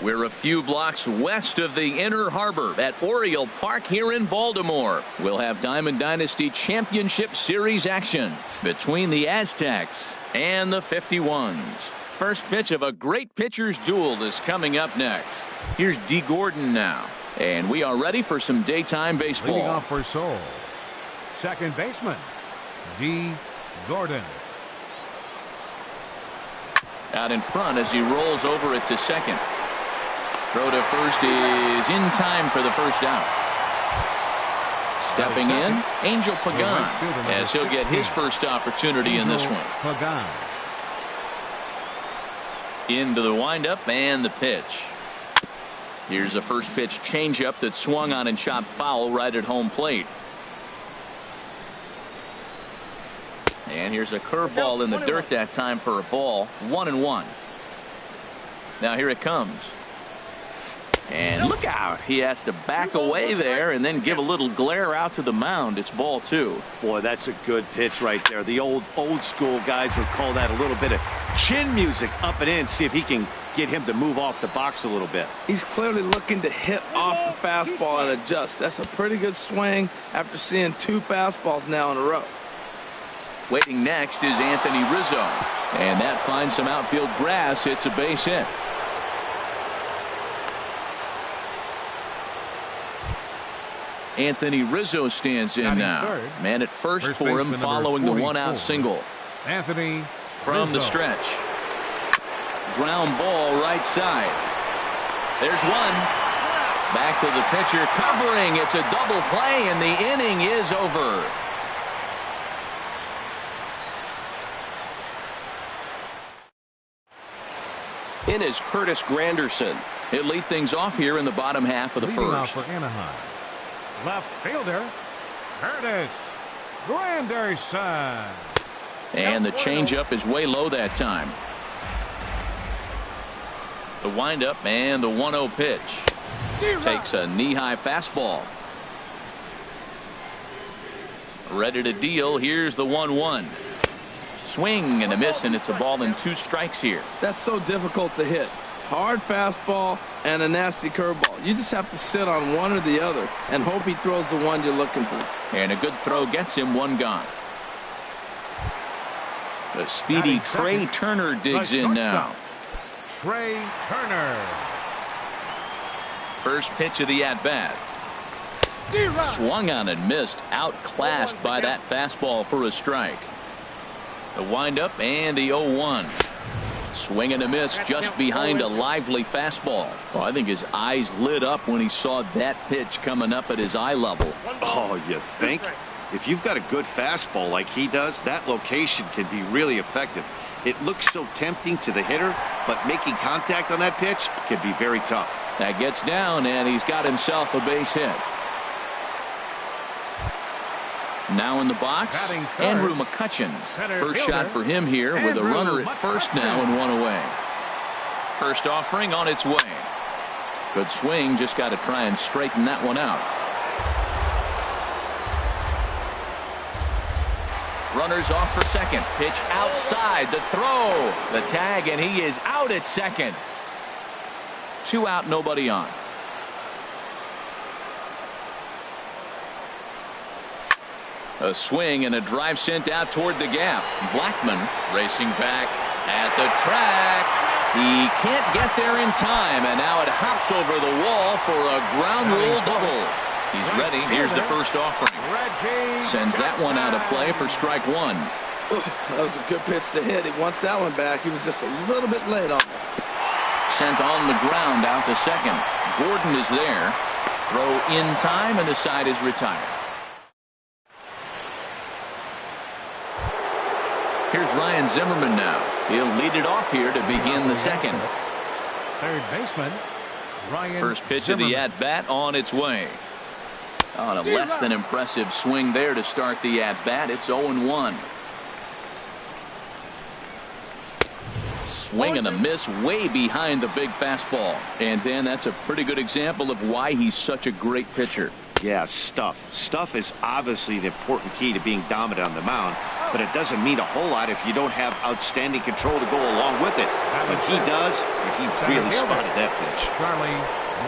We're a few blocks west of the Inner Harbor at Oriole Park here in Baltimore. We'll have Diamond Dynasty Championship Series action between the Aztecs and the 51s. First pitch of a great pitcher's duel is coming up next. Here's D. Gordon now. And we are ready for some daytime baseball. Leading off for Seoul, second baseman, D. Gordon. Out in front as he rolls over it to second. Throw to first is in time for the first out. Stepping in, Angel Pagan, as he'll get his first opportunity in this one. Into the windup and the pitch. Here's a first pitch changeup that swung on and chopped foul right at home plate. And here's a curveball in the dirt that time for a ball. 1-1. Now here it comes. And look out. He has to back away there and then give a little glare out to the mound. It's ball 2. Boy, that's a good pitch right there. The old school guys would call that a little bit of chin music up and in. See if he can get him to move off the box a little bit. He's clearly looking to hit off the fastball and adjust. That's a pretty good swing after seeing 2 fastballs now in a row. Waiting next is Anthony Rizzo. And that finds some outfield grass. It's a base hit. Anthony Rizzo stands in now. Man at first for him following the 1-out single. Anthony from the stretch. Ground ball right side. There's one. Back to the pitcher covering. It's a double play and the inning is over. In is Curtis Granderson. He'll lead things off here in the bottom half of the first. For Anaheim. Left fielder, Curtis Granderson. And the changeup is way low that time. The windup and the 1-0 pitch. Takes a knee-high fastball. Ready to deal. Here's the 1-1. Swing and a miss, and it's a ball and 2 strikes here. That's so difficult to hit. Hard fastball and a nasty curveball. You just have to sit on one or the other and hope he throws the one you're looking for. And a good throw gets him 1 gone. The speedy Trey Turner digs in now. Trey Turner. First pitch of the at-bat. Swung on and missed. Outclassed by that fastball for a strike. The windup and the 0-1. Swing and a miss just behind a lively fastball. Oh, I think his eyes lit up when he saw that pitch coming up at his eye level. Oh, you think? If you've got a good fastball like he does, that location can be really effective. It looks so tempting to the hitter, but making contact on that pitch can be very tough. That gets down, and he's got himself a base hit. Now in the box, Andrew McCutchen. First shot for him here with a runner at first now and 1 away. First offering on its way. Good swing, just got to try and straighten that one out. Runners off for second. Pitch outside. The throw. The tag, and he is out at second. 2 out, nobody on. A swing and a drive sent out toward the gap. Blackman racing back at the track. He can't get there in time, and now it hops over the wall for a ground rule double. He's ready. Here's the first offering. Sends that one out of play for strike 1. That was a good pitch to hit. He wants that one back. He was just a little bit late on it. Sent on the ground out to second. Gordon is there. Throw in time, and the side is retired. Here's Ryan Zimmerman now. He'll lead it off here to begin the second. Third baseman, Ryan First pitch Zimmerman. of the at-bat on its way. On a less than impressive swing there to start the at-bat. It's 0-1. Swing and a miss way behind the big fastball. And then that's a pretty good example of why he's such a great pitcher. Yeah, stuff. Stuff is obviously the important key to being dominant on the mound, but it doesn't mean a whole lot if you don't have outstanding control to go along with it. But he does, and he really spotted that pitch. Charlie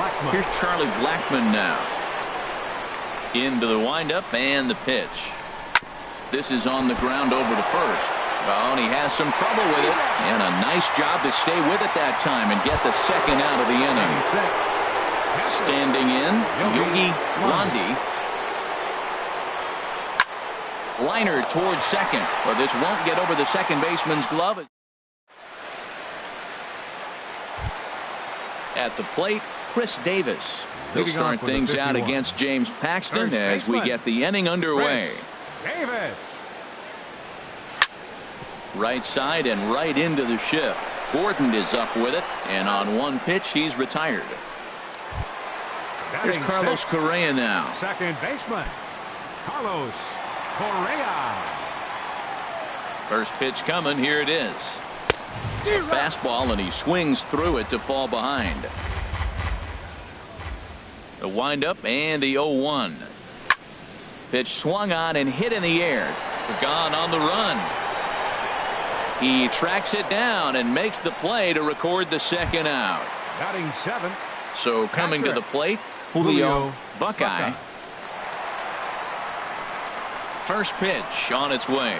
Blackmon. Here's Charlie Blackmon now. Into the windup and the pitch. This is on the ground over to first. Oh, and he has some trouble with it. And a nice job to stay with it that time and get the second out of the inning. Standing in, Yogi Blondie. Liner towards second. But this won't get over the second baseman's glove. At the plate, Chris Davis. He'll start things out against James Paxton as we get the inning underway. Davis. Right side and right into the shift. Gordon is up with it, and on one pitch he's retired. Here's Carlos Correa now. Second baseman, Carlos Correa. First pitch coming. Here it is. Fastball, and he swings through it to fall behind. The windup and the 0-1. Pitch swung on and hit in the air. Gone on the run. He tracks it down and makes the play to record the second out. Batting seventh. So coming to the plate, Julio Buckeye. First pitch on its way.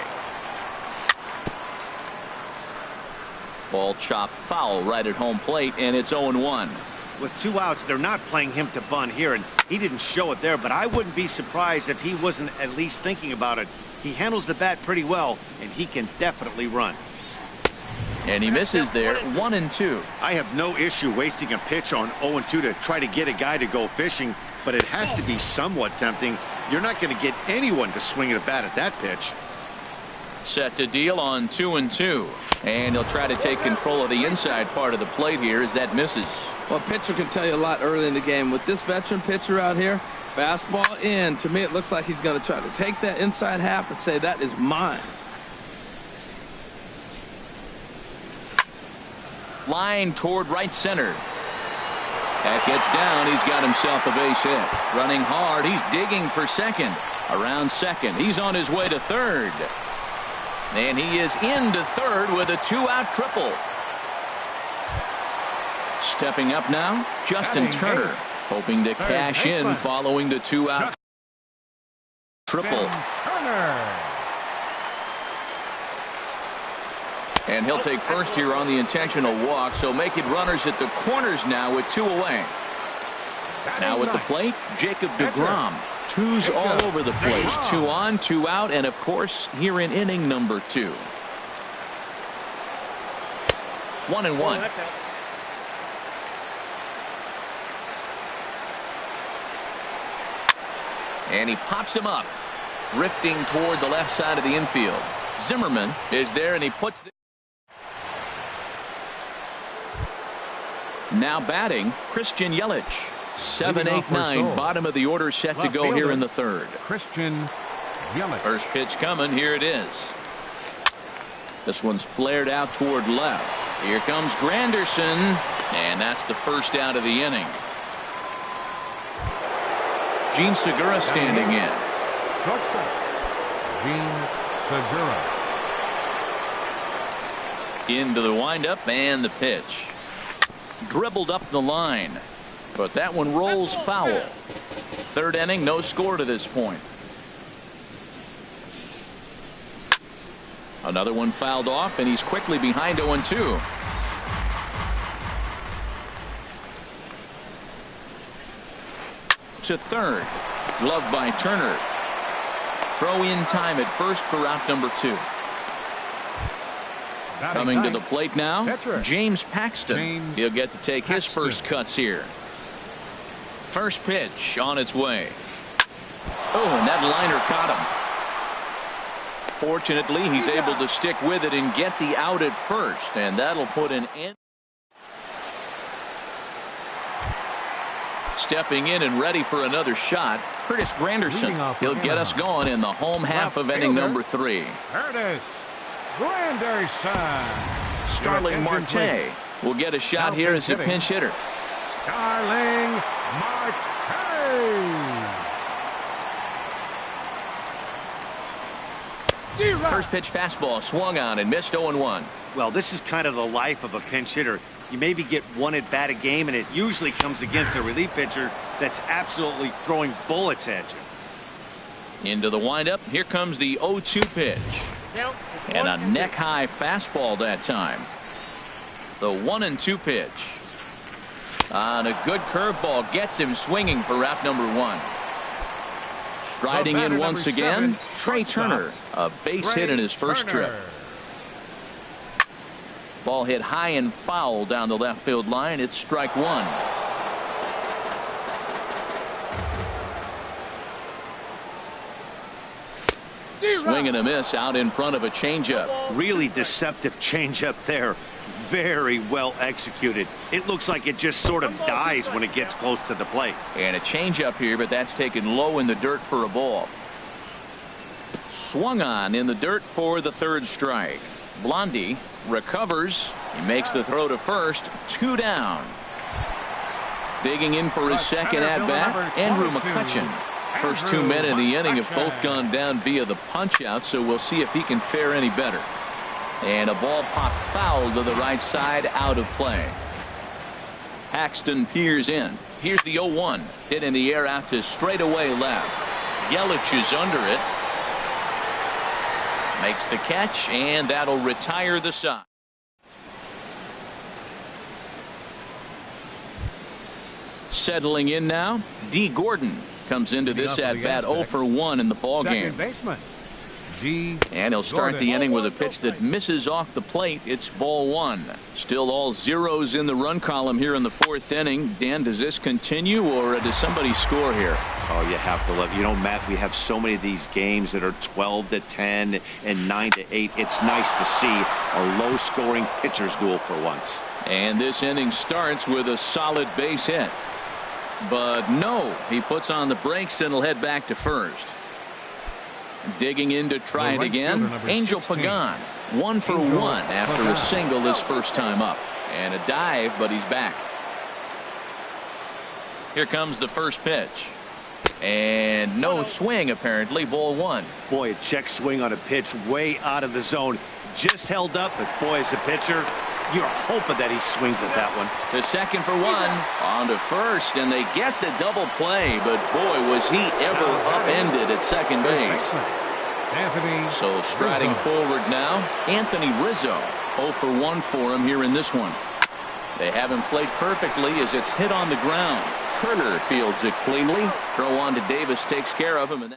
Ball chopped foul right at home plate, and it's 0-1. With 2 outs, they're not playing him to bunt here, and he didn't show it there, but I wouldn't be surprised if he wasn't at least thinking about it. He handles the bat pretty well, and he can definitely run. And he misses there. 1-2. I have no issue wasting a pitch on 0-2 to try to get a guy to go fishing, but it has to be somewhat tempting. You're not going to get anyone to swing at a bat at that pitch. Set to deal on 2-2. And he'll try to take control of the inside part of the plate here as that misses. Well, a pitcher can tell you a lot early in the game. With this veteran pitcher out here, fastball in. To me, it looks like he's going to try to take that inside half and say, that is mine. Line toward right center. That gets down. He's got himself a base hit. Running hard. He's digging for second. Around second. He's on his way to third. And he is into third with a 2-out triple. Stepping up now, Justin Turner, hoping to cash in following the 2-out triple. And he'll take first here on the intentional walk, so making runners at the corners now with 2 away. Now at the plate, Jacob deGrom. 2s all over the place. 2 on, 2 out, and of course here in inning number 2. 1-1. And he pops him up, drifting toward the left side of the infield. Zimmerman is there, and he puts the... Now batting, Christian Yelich. 7, 8, 9, bottom of the order set to go here in the third. Christian Yelich. First pitch coming. Here it is. This one's flared out toward left. Here comes Granderson, and that's the first out of the inning. Gene Segura standing in. Shortstop, Gene Segura. Into the windup and the pitch. Dribbled up the line, but that one rolls foul. Third inning, no score to this point. Another one fouled off, and he's quickly behind 0-2. To third, gloved by Turner. Throw in time at first for out number 2. Coming to the plate now, James Paxton. He'll get to take his first cuts here. First pitch on its way. Oh, and that liner caught Fortunately, he's able to stick with it and get the out at first, and that'll put an end. Stepping in and ready for another shot, Curtis Granderson. He'll get us going in the home half of inning number 3. Curtis Granderson. Starling Marte will get a shot here as a pinch hitter. Starling Marte. First pitch fastball swung on and missed 0-1. Well, this is kind of the life of a pinch hitter. You maybe get one at bat a game, and it usually comes against a relief pitcher that's absolutely throwing bullets at you. Into the windup. Here comes the 0-2 pitch. And a neck-high fastball that time. The 1-2 pitch. On a good curveball gets him swinging for wrap number 1. Striding in once again, Trey Turner. A base hit in his first trip. Ball hit high and foul down the left field line. It's strike 1. Swing and a miss out in front of a changeup. Really deceptive changeup there. Very well executed. It looks like it just sort of dies when it gets close to the plate. And a changeup here, but that's taken low in the dirt for a ball. Swung on in the dirt for the 3rd strike. Blondie recovers. He makes the throw to first. 2 down. Digging in for his second at bat, Andrew McCutcheon. First 2 men in the inning have both gone down via the punch out, so we'll see if he can fare any better. And a ball popped foul to the right side, out of play. Paxton peers in. Here's the 0-1. Hit in the air out to straightaway left. Yelich is under it. Makes the catch, and that'll retire the side. Settling in now, D. Gordon comes into this at bat 0 for 1 in the ball game. And he'll start the inning with a pitch that misses off the plate. It's ball 1. Still all zeros in the run column here in the 4th inning. Dan, does this continue, or does somebody score here? Oh, you have to love. You know, Matt, we have so many of these games that are 12-10 and 9-8. It's nice to see a low-scoring pitcher's duel for once. And this inning starts with a solid base hit. But no, he puts on the brakes and will head back to first. Digging in to try it again, Angel Pagan. 1 for 1 after a single his first time up. And a dive, but he's back. Here comes the first pitch. And no swing, apparently. Ball 1. Boy, a check swing on a pitch way out of the zone. Just held up, but boy, as a pitcher, you're hoping that he swings at that one. To second for 1. On to first, and they get the double play, but boy, was he ever upended at second base. So striding forward now, Anthony Rizzo. 0 for 1 for him here in this one. They haven't played perfectly as it's hit on the ground. Turner fields it cleanly. Throw on to Davis takes care of him. And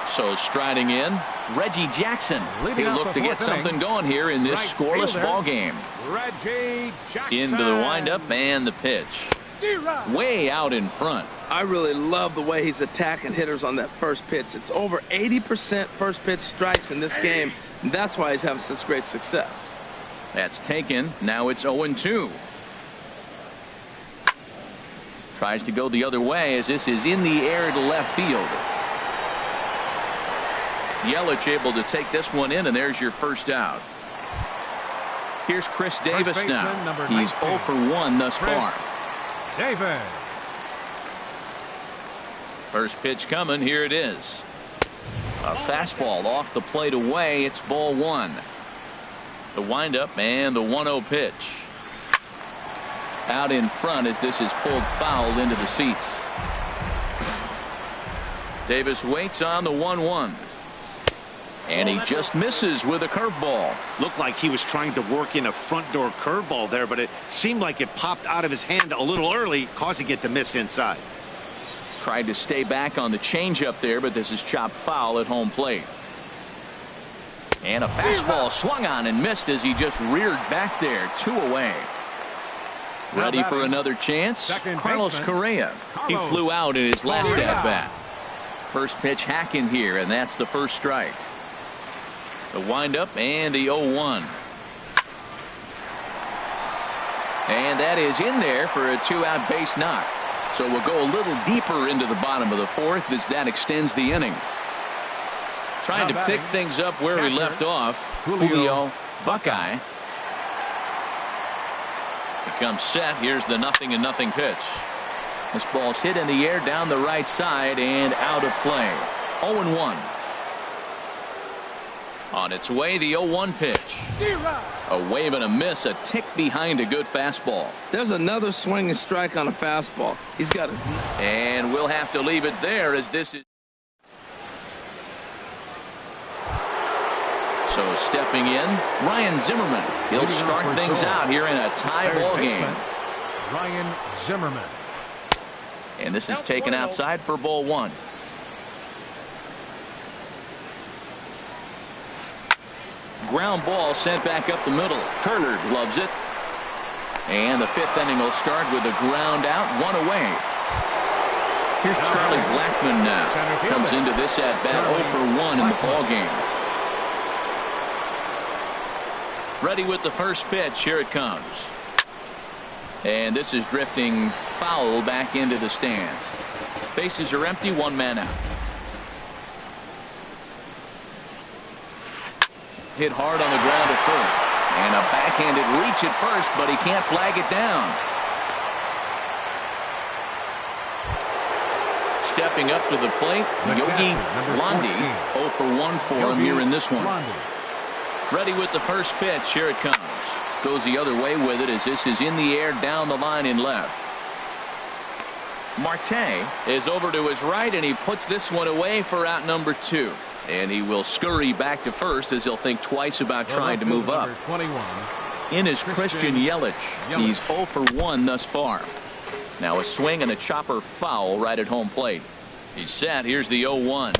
so striding in, Reggie Jackson. He looked to get something going here in this scoreless ball game. Reggie Jackson. Into the windup and the pitch. Way out in front. I really love the way he's attacking hitters on that first pitch. It's over 80% first pitch strikes in this game. And that's why he's having such great success. That's taken. Now it's 0-2. Tries to go the other way as this is in the air to left field. Yelich able to take this one in, and there's your first out. Here's Chris Davis now. He's 0 for 1 thus far. Davis. First pitch coming. Here it is. A fastball off the plate away. It's ball 1. The windup and the 1-0 pitch. Out in front as this is pulled foul into the seats. Davis waits on the 1-1. And he just misses with a curveball. Looked like he was trying to work in a front door curveball there, but it seemed like it popped out of his hand a little early, causing it to miss inside. Tried to stay back on the changeup there, but this is chopped foul at home plate. And a fastball swung on and missed as he just reared back there. 2 away. Ready for another chance? Carlos Correa. He flew out in his last at bat. First pitch hacking here, and that's the first strike. The windup and the 0-1. And that is in there for a 2-out base knock. So we'll go a little deeper into the bottom of the fourth as that extends the inning. Trying to pick things up where we left off. Julio Buckeye. He comes set. Here's the 0-0 pitch. This ball's hit in the air down the right side and out of play. 0-1. On its way, the 0-1 pitch. A wave and a miss, a tick behind a good fastball. There's another swing and strike on a fastball. He's got it. And we'll have to leave it there as this is. So stepping in, Ryan Zimmerman. He'll start things out here in a tie ball game. Ryan Zimmerman. And this is taken outside for ball one. Ground ball sent back up the middle. Turner gloves it. And the fifth inning will start with a ground out, one away. Here's Charlie Blackmon now. Comes into this at bat 0 for 1 in the ball game. Ready with the first pitch. Here it comes. And this is drifting foul back into the stands. Bases are empty, one man out. Hit hard on the ground at first. And a backhanded reach at first, but he can't flag it down. Stepping up to the plate, Yogi Blondie. 0 for 1 for him here in this one. Ready with the first pitch. Here it comes. Goes the other way with it as this is in the air down the line in left. Marte is over to his right, and he puts this one away for out number 2. And he will scurry back to first as he'll think twice about trying to move up. 21. In is Christian Yelich. He's 0 for 1 thus far. Now a swing and a chopper foul right at home plate. He's set. Here's the 0-1.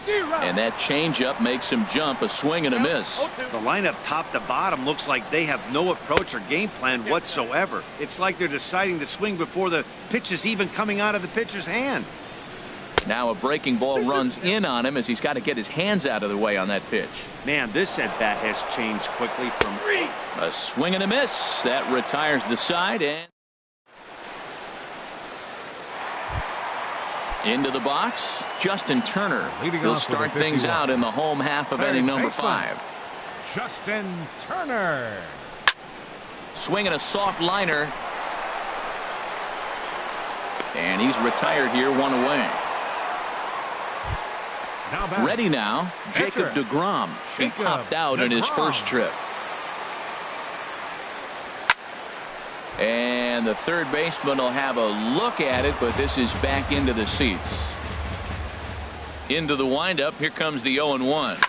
And that changeup makes him jump. A swing and a miss. The lineup top to bottom looks like they have no approach or game plan whatsoever. It's like they're deciding to swing before the pitch is even coming out of the pitcher's hand. Now a breaking ball runs in on him as he's got to get his hands out of the way on that pitch. Man, this at bat has changed quickly from a swing and a miss. That retires the side and into the box. Justin Turner. He'll start things out in the home half of inning number 5. Justin Turner. Swinging a soft liner. And he's retired here, one away. Ready now, Jacob deGrom. He popped out in his first trip. And the third baseman will have a look at it, but this is back into the seats. Into the windup. Here comes the 0-1.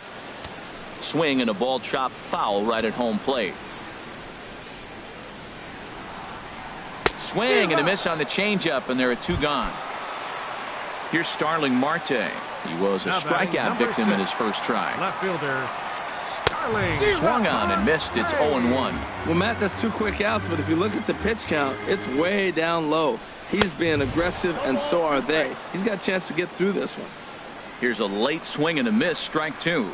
Swing and a ball chop foul right at home plate. Swing and a miss on the changeup, and there are 2 gone. Here's Starling Marte. He was a strikeout victim in his first try. Left fielder Starling. Swung on and missed. It's 0-1. Well, Matt, that's 2 quick outs, but if you look at the pitch count, it's way down low. He's being aggressive, and so are they. He's got a chance to get through this one. Here's a late swing and a miss. Strike 2.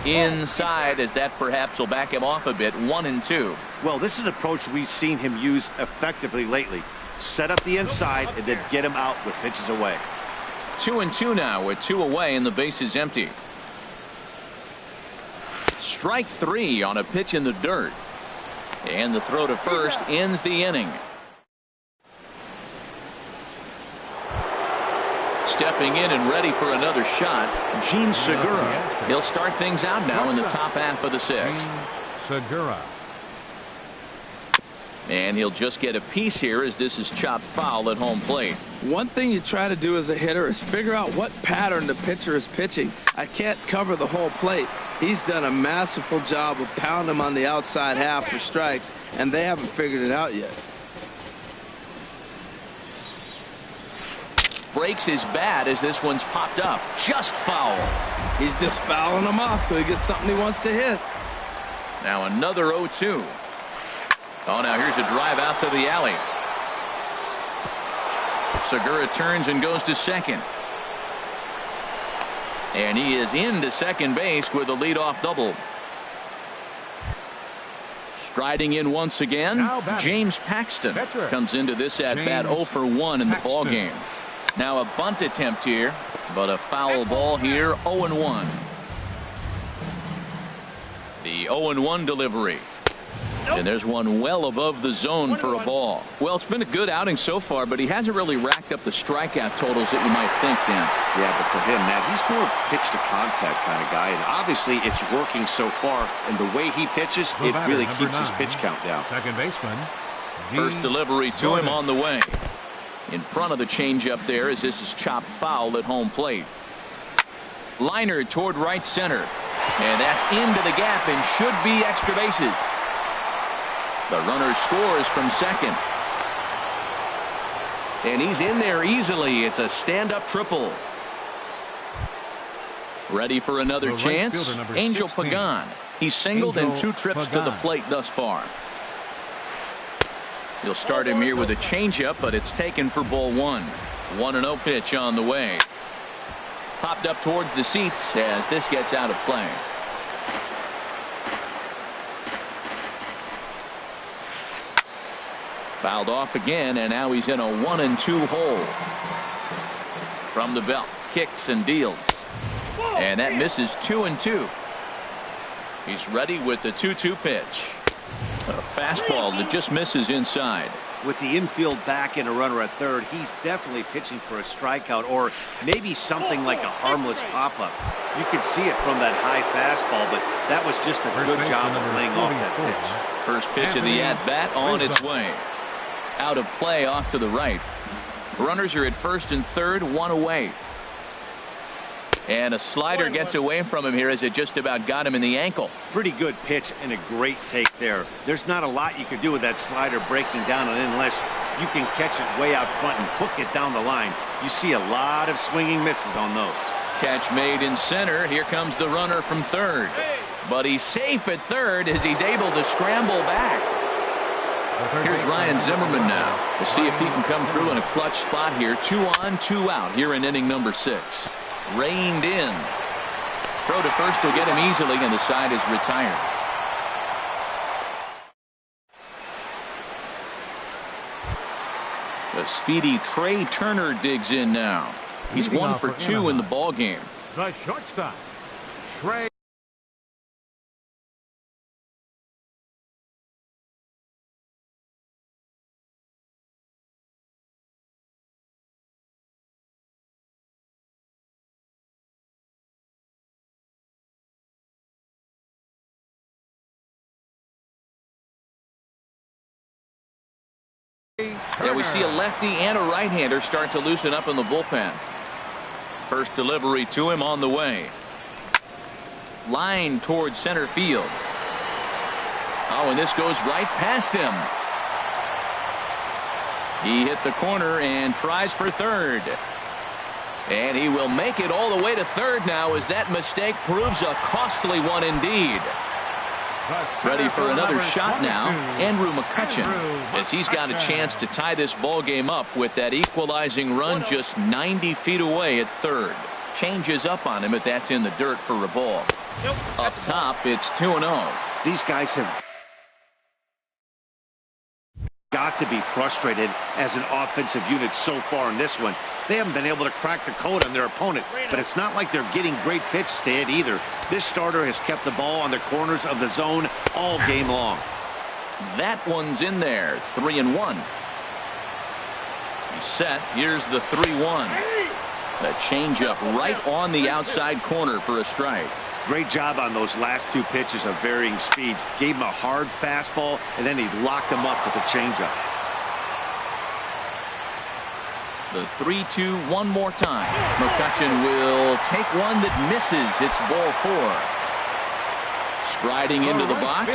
Inside, as that perhaps will back him off a bit. 1-2. Well, this is an approach we've seen him use effectively lately. Set up the inside and then get him out with pitches away. 2-2 now with 2 away and the base is empty. Strike 3 on a pitch in the dirt. And the throw to first ends the inning. Stepping in and ready for another shot, Gene Segura. He'll start things out now in the top half of the 6th. Segura. And he'll just get a piece here as this is chopped foul at home plate. One thing you try to do as a hitter is figure out what pattern the pitcher is pitching. I can't cover the whole plate. He's done a masterful job of pounding him on the outside half for strikes, and they haven't figured it out yet. Breaks his bat as this one's popped up. Just foul. He's just fouling him off till he gets something he wants to hit. Now another 0-2. Oh, now here's a drive out to the alley. Segura turns and goes to second. And he is into second base with a leadoff double. Striding in once again, James Paxton comes into this at bat 0 for 1 in the ball game. Now a bunt attempt here, but a foul ball here, 0-1. The 0-1 delivery. And there's one well above the zone for a ball. Well, it's been a good outing so far, but he hasn't really racked up the strikeout totals that you might think, Dan. Yeah, but for him, Matt, he's more pitch to contact kind of guy, and obviously it's working so far, and the way he pitches, it really keeps his pitch count down. Second baseman. First delivery to him on the way. In front of the changeup there as this is chopped foul at home plate. Liner toward right center. And that's into the gap and should be extra bases. The runner scores from second. And he's in there easily. It's a stand-up triple. Ready for another chance? Angel Pagan. He's singled in 2 trips to the plate thus far. He'll start him here with a changeup, but it's taken for ball 1. 1-0 pitch on the way. Popped up towards the seats as this gets out of play. Fouled off again, and now he's in a 1-2 hole. From the belt, kicks and deals. And that misses 2-2. He's ready with the 2-2 pitch. A fastball that just misses inside. With the infield back and a runner at third, he's definitely pitching for a strikeout or maybe something like a harmless pop-up. You can see it from that high fastball, but that was just a good job of laying off that pitch. First pitch of the at-bat on its way. Out of play off to the right. Runners are at first and third, 1 away. And a slider gets away from him here as it just about got him in the ankle. Pretty good pitch and a great take there. There's not a lot you could do with that slider breaking down unless you can catch it way out front and hook it down the line. You see a lot of swinging misses on those. Catch made in center. Here comes the runner from third. But he's safe at third as he's able to scramble back. Here's Ryan Zimmerman now. We'll see if he can come through in a clutch spot here. 2 on, 2 out here in inning number 6. Reined in. Throw to first will get him easily, and the side is retired. The speedy Trey Turner digs in now. He's 1 for 2 in the ball game. The shortstop, Trey. Yeah, we see a lefty and a right-hander start to loosen up in the bullpen. First delivery to him on the way. Line towards center field. Oh, and this goes right past him. He hit the corner and tries for third. And he will make it all the way to third now as that mistake proves a costly one indeed. Ready for another shot now, Andrew McCutchen, as he's got a chance to tie this ball game up with that equalizing run just 90 feet away at third. Changes up on him, but that's in the dirt for a ball. Up top, it's 2-0. These guys have got to be frustrated as an offensive unit so far in this one. They haven't been able to crack the code on their opponent, but it's not like they're getting great pitches to hit either. This starter has kept the ball on the corners of the zone all game long. That one's in there, 3-1. He's set. Here's the 3-1. The changeup right on the outside corner for a strike. Great job on those last 2 pitches of varying speeds. Gave him a hard fastball, and then he locked him up with a changeup. The 3-2 one more time. McCutchen will take one that misses. It's ball 4. Striding into the box,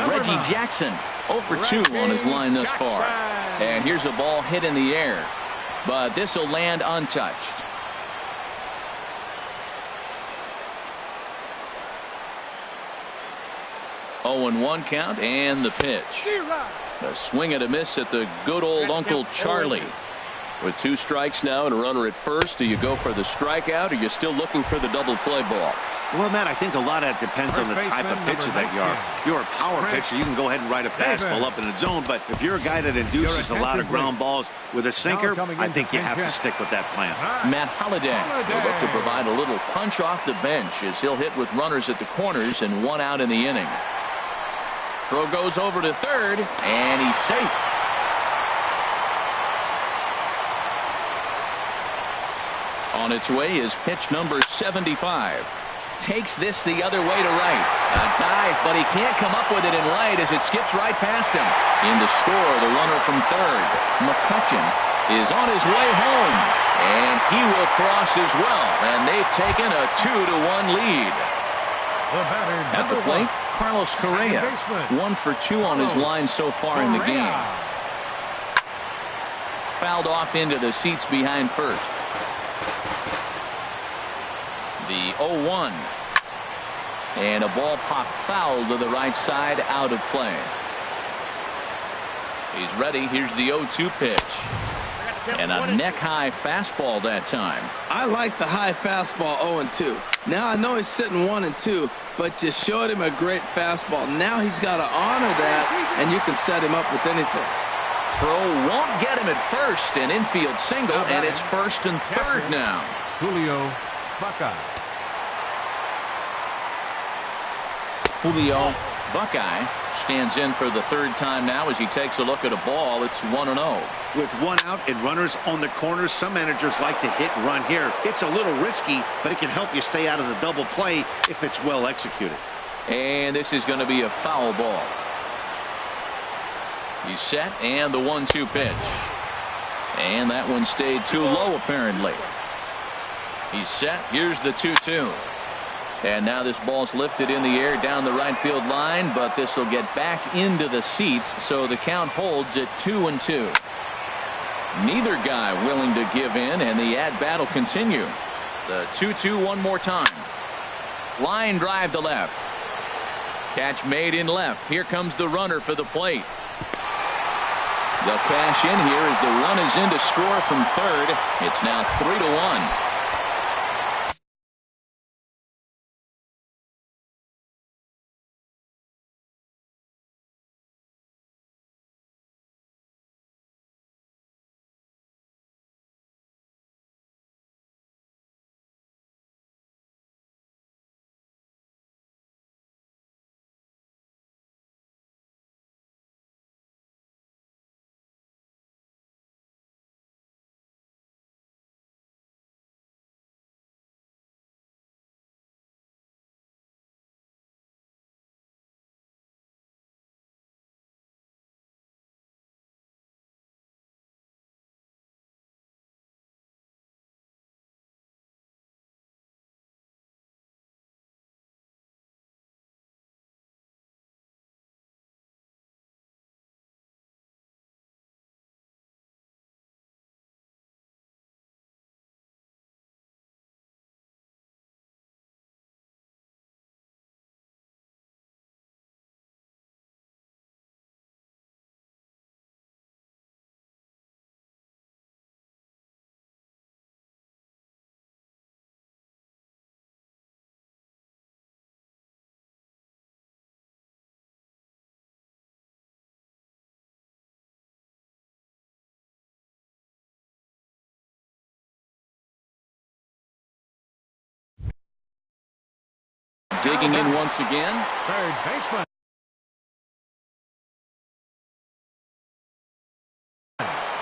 Reggie Jackson 0 for 2 on his line thus far. And here's a ball hit in the air, but this will land untouched. Oh, and 1 count, and the pitch. A swing and a miss at the good old Uncle Charlie. With 2 strikes now and a runner at first, do you go for the strikeout, or are you still looking for the double play ball? Well, Matt, I think a lot of that depends on the type of pitcher that you are. If you're a power pitcher, you can go ahead and ride a fastball up in the zone. But if you're a guy that induces a lot of ground balls with a sinker, I think you have to stick with that plan. Matt Holliday will look to provide a little punch off the bench as he'll hit with runners at the corners and 1 out in the inning. Throw goes over to third, and he's safe. On its way is pitch number 75. Takes this the other way to right. A dive, but he can't come up with it in right as it skips right past him. In to score, the runner from third. McCutcheon is on his way home, and he will cross as well. And they've taken a 2-1 lead. At the plate, Carlos Correa. 1 for 2 on his line so far in the game. Fouled off into the seats behind first. The 0-1. And a ball popped foul to the right side, out of play. He's ready. Here's the 0-2 pitch. And a neck-high fastball that time. I like the high fastball 0-2. Now I know he's sitting 1-2, but you showed him a great fastball. Now he's got to honor that, and you can set him up with anything. Throw won't get him at first. An infield single, and it's first and third now. Julio Buckeye. Julio Buckeye stands in for the third time now as he takes a look at a ball. It's 1-0. With 1 out and runners on the corners, some managers like to hit and run here. It's a little risky, but it can help you stay out of the double play if it's well executed. And this is going to be a foul ball. He's set, and the 1-2 pitch. And that one stayed too low, apparently. He's set. Here's the 2-2. And now this ball's lifted in the air down the right field line, but this will get back into the seats, so the count holds at 2-2. Neither guy willing to give in, and the at-bat will continue. The 2-2 one more time. Line drive to left. Catch made in left. Here comes the runner for the plate. They'll cash in here as the run is in to score from third. It's now 3-1. Digging in once again. Third baseman.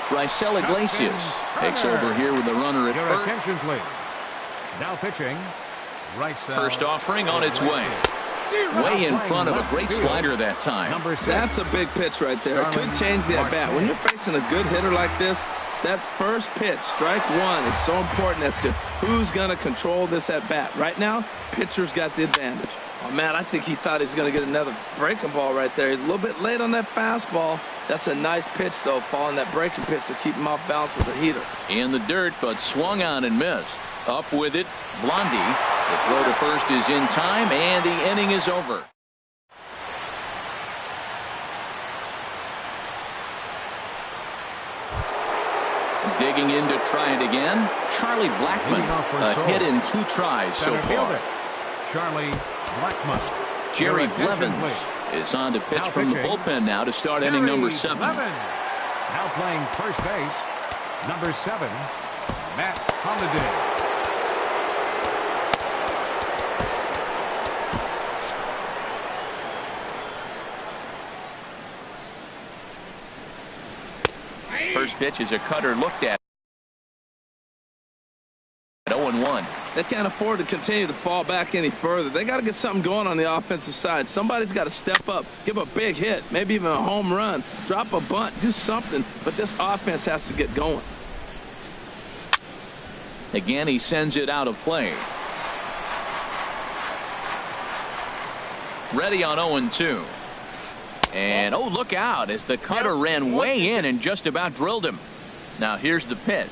Raisel Iglesias takes over here with the runner at Your first. attention, please. Now pitching, Raisel. First offering on its way. Way in front of a great slider that time. Number 6. That's a big pitch right there. It could change the at-bat. When you're facing a good hitter like this, that first pitch, strike one, is so important as to who's going to control this at-bat. Right now, pitcher's got the advantage. Oh, man, I think he thought he was going to get another breaking ball right there. He's a little bit late on that fastball. That's a nice pitch, though, following that breaking pitch to keep him off balance with a heater. In the dirt, but swung on and missed. Up with it, Blondie. The throw to first is in time, and the inning is over. Digging in to try it again, Charlie Blackmon. A hit in 2 tries so far. Charlie Blackmon. Jerry Blevins is on to pitch from the bullpen now to start inning number 7. Now playing first base, number 7, Matt Holliday. First pitch is a cutter looked at 0-1. They can't afford to continue to fall back any further. They got to get something going on the offensive side. Somebody's got to step up, give a big hit, maybe even a home run, drop a bunt, do something. But this offense has to get going. Again, he sends it out of play. Ready on 0-2. And oh, look out as the cutter ran way in and just about drilled him. Now here's the pitch.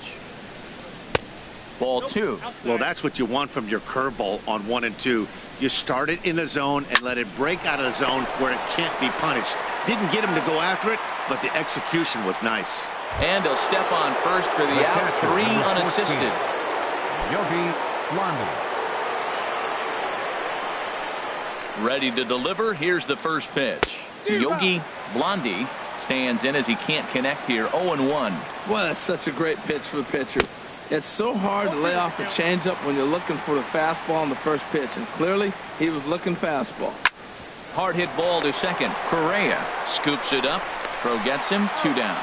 Ball 2. Well, that's what you want from your curveball on 1 and 2. You start it in the zone and let it break out of the zone where it can't be punished. Didn't get him to go after it, but the execution was nice. And he'll step on first for the out. 3 unassisted. Yogi Blondie. Ready to deliver. Here's the first pitch. Yogi Blondie stands in as he can't connect here. 0-1. Well, that's such a great pitch for the pitcher. It's so hard to lay off a changeup when you're looking for the fastball on the first pitch, and clearly he was looking fastball. Hard hit ball to second. Correa scoops it up. Throw gets him. 2 down.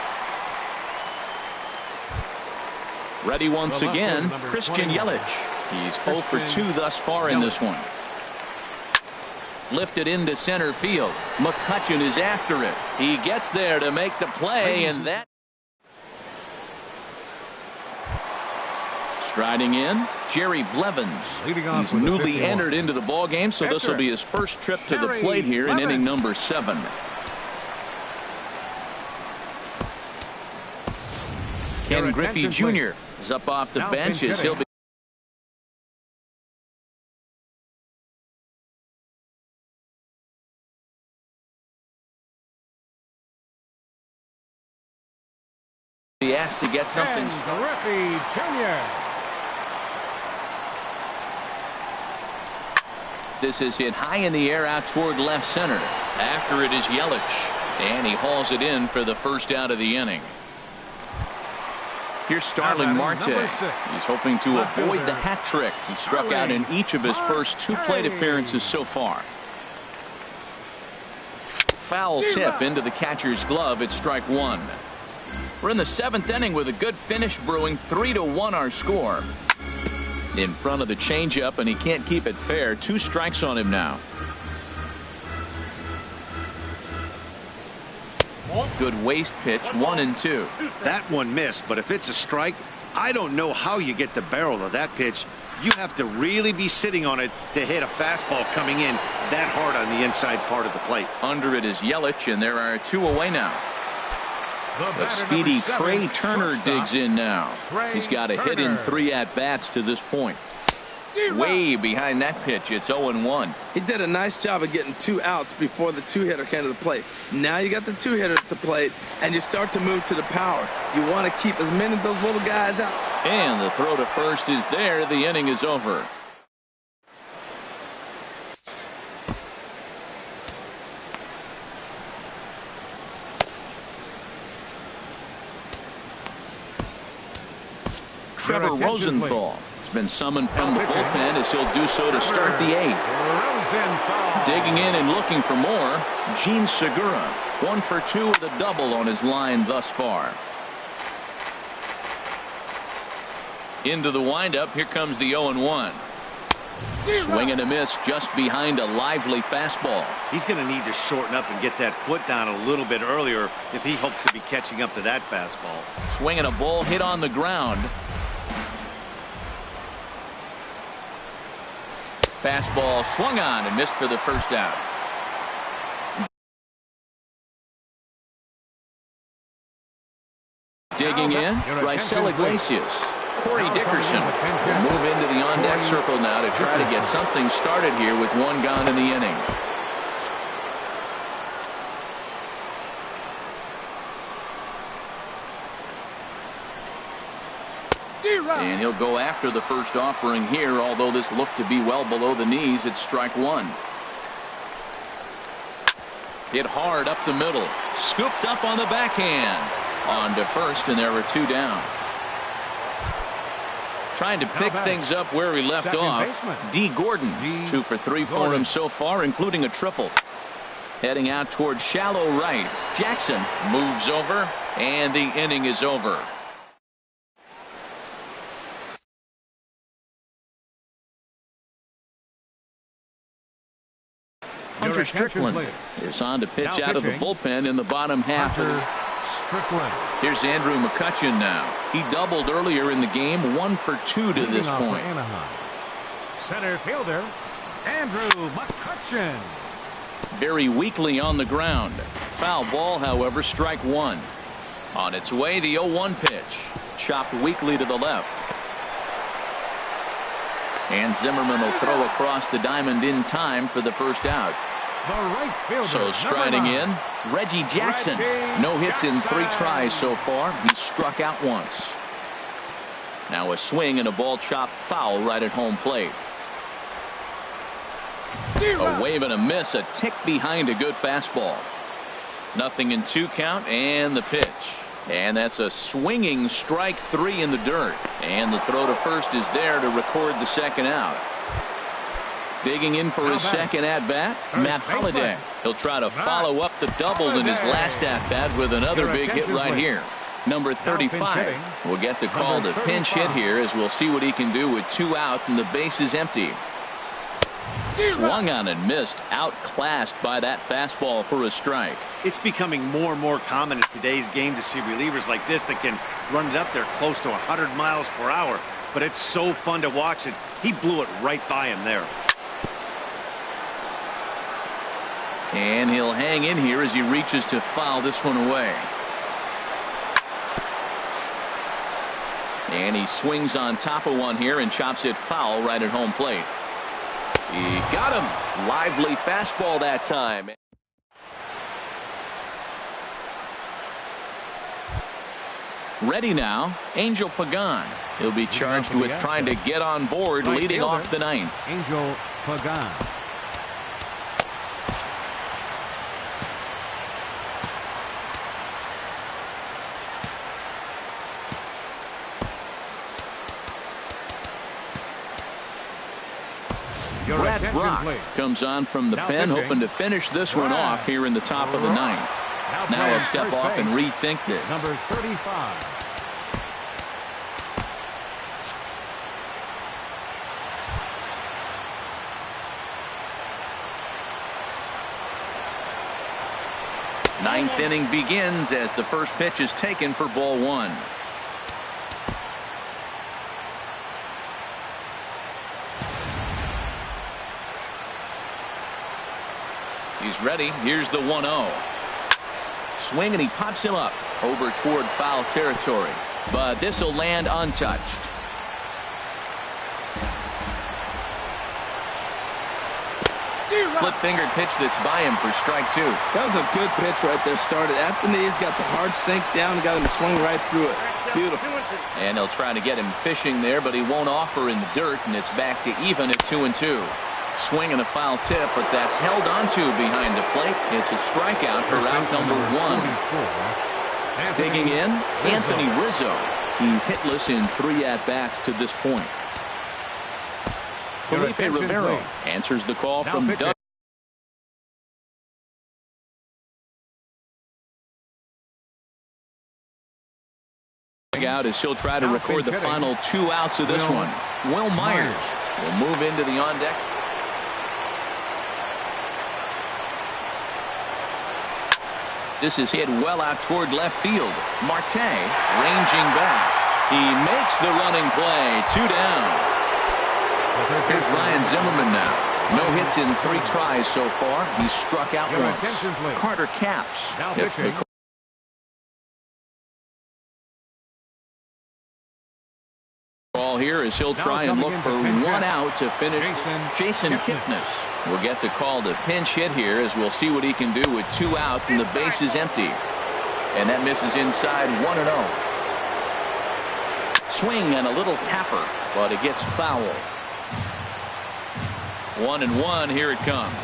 Ready once again, Christian Yelich. He's 0 for 2 thus far in this one. Lifted into center field. McCutchen is after it. He gets there to make the play, and that. Striding in, Jerry Blevins. He's newly entered into the ballgame, so this will be his first trip to the plate here in inning number 7. Ken Griffey Jr. is up off the bench as he'll be. He has to get something. Griffey Jr. This is hit high in the air out toward left center. After it is Yelich, and he hauls it in for the first out of the inning. Here's Starling Marte. He's hoping to avoid the hat trick. He struck out in each of his first 2 plate appearances so far. Foul tip into the catcher's glove at strike 1. We're in the 7th inning with a good finish brewing. 3-1 our score. In front of the changeup, and he can't keep it fair. 2 strikes on him now. Good waist pitch. 1-2. That one missed, but if it's a strike, I don't know how you get the barrel of that pitch. You have to really be sitting on it to hit a fastball coming in that hard on the inside part of the plate. Under it is Yelich, and there are 2 away now. The speedy Trey Turner digs in now. He's got a hit in 3 at-bats to this point. Way behind that pitch. It's 0-1. He did a nice job of getting 2 outs before the 2-hitter came to the plate. Now you got the 2-hitter at the plate, and you start to move to the power. You want to keep as many of those little guys out. And the throw to first is there. The inning is over. Trevor Rosenthal has been summoned from the bullpen as he'll do so to start the 8th. Digging in and looking for more, Gene Segura. 1 for 2 with a double on his line thus far. Into the windup. Here comes the 0-1. Swing and a miss just behind a lively fastball. He's going to need to shorten up and get that foot down a little bit earlier if he hopes to be catching up to that fastball. Swinging a ball hit on the ground. Fastball swung on and missed for the first out. Digging in, Raisel Iglesias. Corey Dickerson will move into the on-deck circle now to try to get something started here with 1 gone in the inning. And he'll go after the first offering here, although this looked to be well below the knees. It's strike one. Hit hard up the middle. Scooped up on the backhand. On to first, and there were two down. Trying to pick things up where he left off. D. Gordon, 2 for 3 for him so far, including a triple. Heading out towards shallow right. Jackson moves over, and the inning is over. Hunter Strickland is on to pitch out of the bullpen in the bottom half. Here's Andrew McCutchen now. He doubled earlier in the game, 1 for 2 to this point. Center fielder Andrew McCutchen. Very weakly on the ground. Foul ball, however, strike one. On its way, the 0-1 pitch. Chopped weakly to the left. And Zimmerman will throw across the diamond in time for the first out. So striding in, Reggie Jackson. No hits in 3 tries so far. He struck out once. Now a swing and a ball chopped foul right at home plate. A wave and a miss, a tick behind a good fastball. Nothing in 2 count, and the pitch. And that's a swinging strike 3 in the dirt. And the throw to first is there to record the second out. Digging in for his second at-bat, Matt Holliday. He'll try to follow up the double in his last at-bat with another big hit right here. Number 35 will get the call to pinch hit here, as we'll see what he can do with 2 out and the base is empty. Swung on and missed, outclassed by that fastball for a strike. It's becoming more and more common in today's game to see relievers like this that can run it up there close to 100 miles per hour. But it's so fun to watch it. He blew it right by him there. And he'll hang in here as he reaches to foul this one away. And he swings on top of one here and chops it foul right at home plate. He got him. Lively fastball that time. Ready now, Angel Pagan. He'll be charged with trying to get on board, leading off the 9th. Angel Pagan. Brad Brock comes on from the pen, hoping to finish this one off here in the top of the 9th. Now he'll step off and rethink this. Number 35. Ninth inning begins as the first pitch is taken for ball 1. He's ready. Here's the 1-0. Swing, and he pops him up over toward foul territory. But this will land untouched. Split-fingered pitch that's by him for strike 2. That was a good pitch right there. Started at the knees, got the hard sink down, and got him to swing right through it. Beautiful. And they'll try to get him fishing there, but he won't offer in the dirt, and it's back to even at 2-2. Swing and a foul tip, but that's held onto behind the plate. It's a strikeout for out number 1. Digging in, Anthony Rizzo. He's hitless in 3 at-bats to this point. Felipe Rivero answers the call from Doug. Out as he'll try to record the final 2 outs of this one. Will Myers will move into the on-deck. This is hit well out toward left field. Marte ranging back. He makes the running play. 2 down. Here's Ryan Zimmerman now. No hits in 3 tries so far. He's struck out once. Carter Capps gets the call here as he'll try and look for 1 out to finish. Jason Kipnis will get the call to pinch hit here, as we'll see what he can do with 2 out and the base is empty. And that misses inside. 1-0. swing and a little tapper, but it gets foul. 1-1. Here it comes.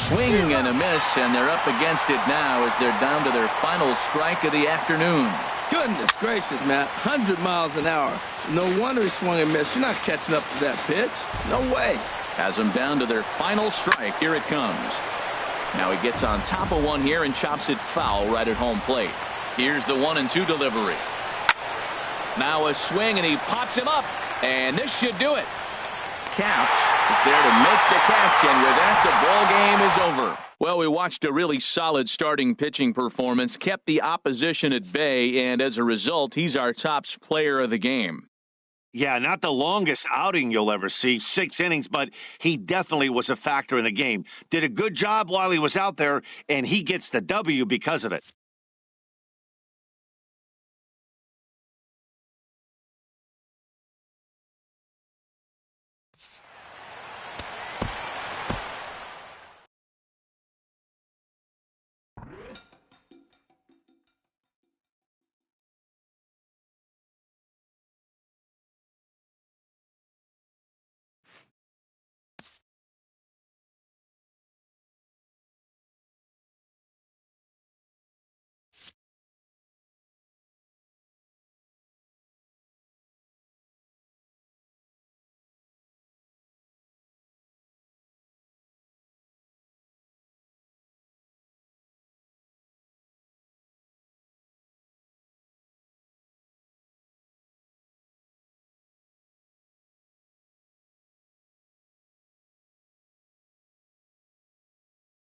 Swing and a miss, and they're up against it now as they're down to their final strike of the afternoon. Goodness gracious, Matt. 100 miles an hour. No wonder he swung and missed. You're not catching up to that pitch. No way. Has them down to their final strike. Here it comes. Now he gets on top of one here and chops it foul right at home plate. Here's the 1-2 delivery. Now a swing, and he pops him up, and this should do it. Couch is there to make the catch, and with that, the ball game is over. Well, we watched a really solid starting pitching performance, kept the opposition at bay, and as a result, he's our top player of the game. Yeah, not the longest outing you'll ever see, 6 innings, but he definitely was a factor in the game. Did a good job while he was out there, and he gets the W because of it.